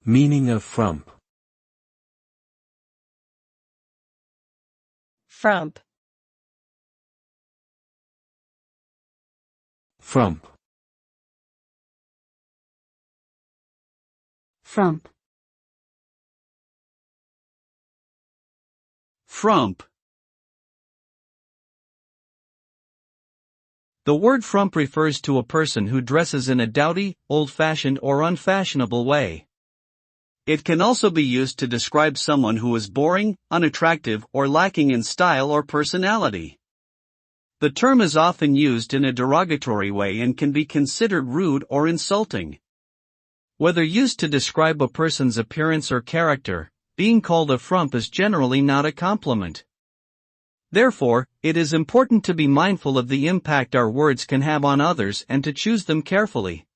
Meaning of frump. Frump. Frump. Frump. Frump. The word frump refers to a person who dresses in a dowdy, old-fashioned or unfashionable way. It can also be used to describe someone who is boring, unattractive, or lacking in style or personality. The term is often used in a derogatory way and can be considered rude or insulting. Whether used to describe a person's appearance or character, being called a frump is generally not a compliment. Therefore, it is important to be mindful of the impact our words can have on others and to choose them carefully.